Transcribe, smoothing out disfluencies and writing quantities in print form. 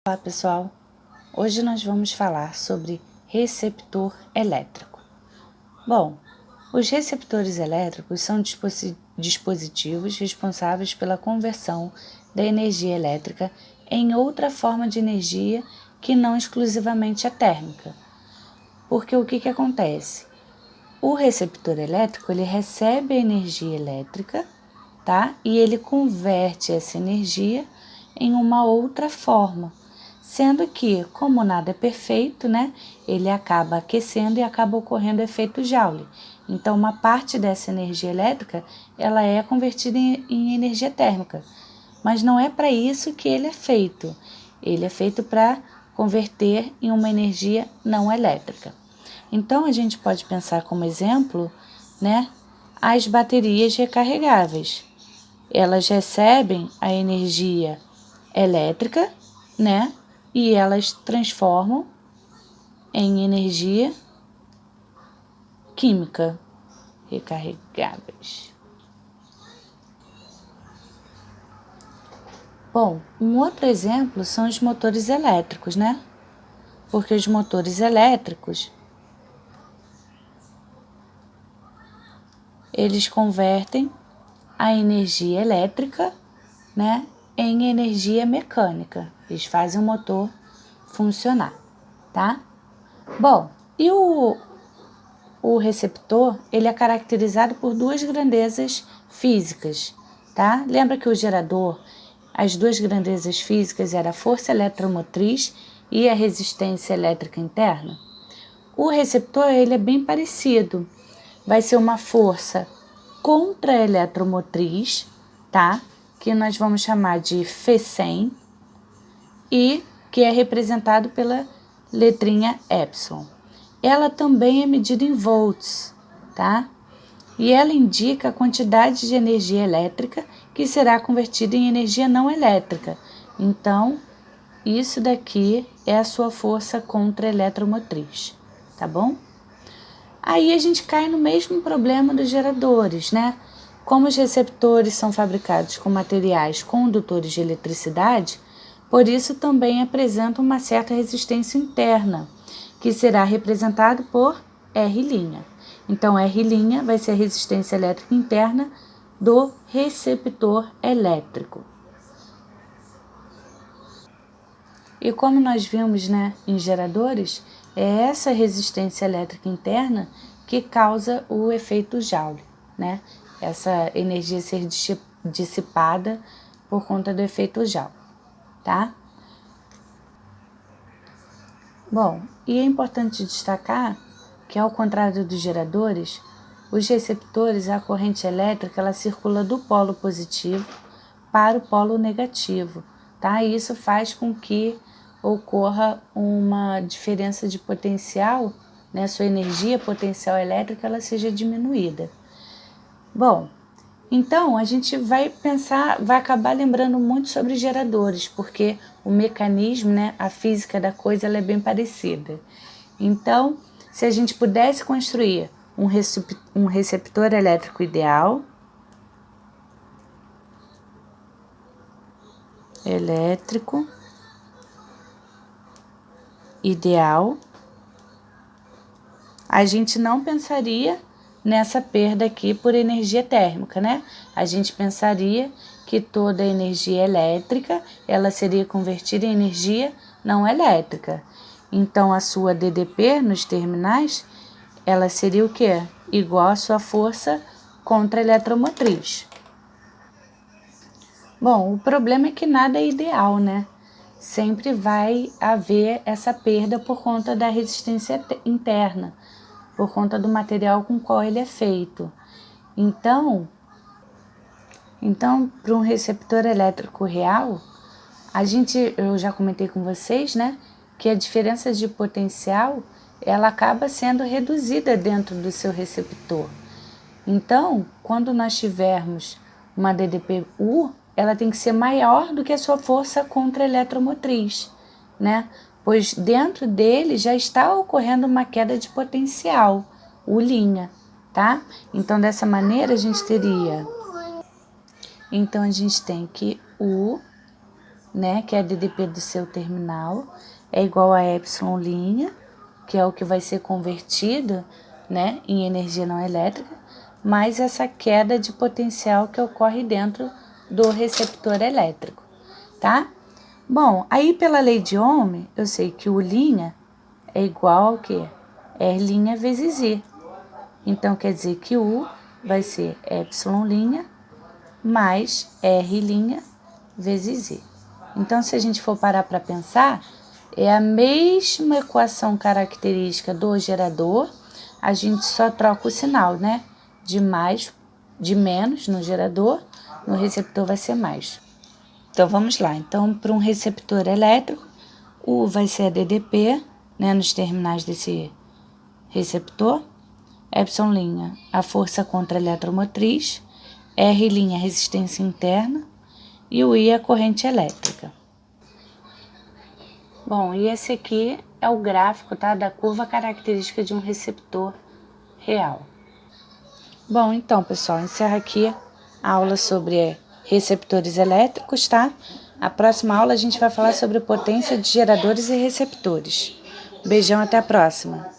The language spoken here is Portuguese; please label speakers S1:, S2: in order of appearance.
S1: Olá pessoal, hoje nós vamos falar sobre receptor elétrico. Bom, os receptores elétricos são dispositivos responsáveis pela conversão da energia elétrica em outra forma de energia que não exclusivamente a térmica. Porque o que acontece? O receptor elétrico ele recebe a energia elétrica, tá? E ele converte essa energia em uma outra forma. Sendo que, como nada é perfeito, né, ele acaba aquecendo e acaba ocorrendo efeito Joule. Então, uma parte dessa energia elétrica, ela é convertida em energia térmica. Mas não é para isso que ele é feito. Ele é feito para converter em uma energia não elétrica. Então, a gente pode pensar como exemplo, né, as baterias recarregáveis. Elas recebem a energia elétrica, né, e elas transformam em energia química recarregáveis. Bom, um outro exemplo são os motores elétricos, né? Porque os motores elétricos, eles convertem a energia elétrica, né, em energia mecânica. Eles fazem o motor funcionar, tá? Bom, e o receptor, ele é caracterizado por duas grandezas físicas, tá? Lembra que o gerador, as duas grandezas físicas eram a força eletromotriz e a resistência elétrica interna? O receptor, ele é bem parecido. Vai ser uma força contra-eletromotriz, tá? Que nós vamos chamar de Φ100 e que é representado pela letrinha epsilon. Ela também é medida em volts, tá? E ela indica a quantidade de energia elétrica que será convertida em energia não elétrica. Então, isso daqui é a sua força contra-eletromotriz, tá bom? Aí a gente cai no mesmo problema dos geradores, né? Como os receptores são fabricados com materiais condutores de eletricidade, por isso também apresentam uma certa resistência interna, que será representado por R'. Então, R' vai ser a resistência elétrica interna do receptor elétrico. E como nós vimos, né, em geradores, é essa resistência elétrica interna que causa o efeito Joule, né? Essa energia ser dissipada por conta do efeito Joule, tá? Bom, e é importante destacar que, ao contrário dos geradores, os receptores, a corrente elétrica, ela circula do polo positivo para o polo negativo, tá? E isso faz com que ocorra uma diferença de potencial, né? Sua energia potencial elétrica, ela seja diminuída. Bom, então a gente vai acabar lembrando muito sobre geradores, porque o mecanismo, né, a física da coisa, ela é bem parecida. Então, se a gente pudesse construir um receptor elétrico ideal, a gente não pensaria nessa perda aqui por energia térmica, né? A gente pensaria que toda a energia elétrica, ela seria convertida em energia não elétrica. Então, a sua DDP nos terminais, ela seria o quê? Igual à sua força contra-eletromotriz. Bom, o problema é que nada é ideal, né? Sempre vai haver essa perda por conta da resistência interna, por conta do material com qual ele é feito. Então, para um receptor elétrico real, eu já comentei com vocês, né, que a diferença de potencial, ela acaba sendo reduzida dentro do seu receptor. Então, quando nós tivermos uma DDPU, ela tem que ser maior do que a sua força contra-eletromotriz, né? Pois dentro dele já está ocorrendo uma queda de potencial, U', tá? Então, dessa maneira, a gente tem que U né, que é a DDP do seu terminal, é igual a epsilon', que é o que vai ser convertido, né, em energia não elétrica, mais essa queda de potencial que ocorre dentro do receptor elétrico, tá? Bom, aí pela lei de Ohm, eu sei que o linha é igual ao quê? R' vezes I. Então, quer dizer que U vai ser epsilon' mais R' vezes I. Então, se a gente for parar para pensar, é a mesma equação característica do gerador, a gente só troca o sinal, né? De menos no gerador, no receptor vai ser mais. Então, vamos lá. Então, para um receptor elétrico, U vai ser a DDP, né, nos terminais desse receptor, epsilon', a força contra a eletromotriz, R' a resistência interna e o I a corrente elétrica. Bom, e esse aqui é o gráfico, tá, da curva característica de um receptor real. Bom, então, pessoal, encerra aqui a aula sobre receptores elétricos, tá? A próxima aula a gente vai falar sobre potência de geradores e receptores. Beijão, até a próxima!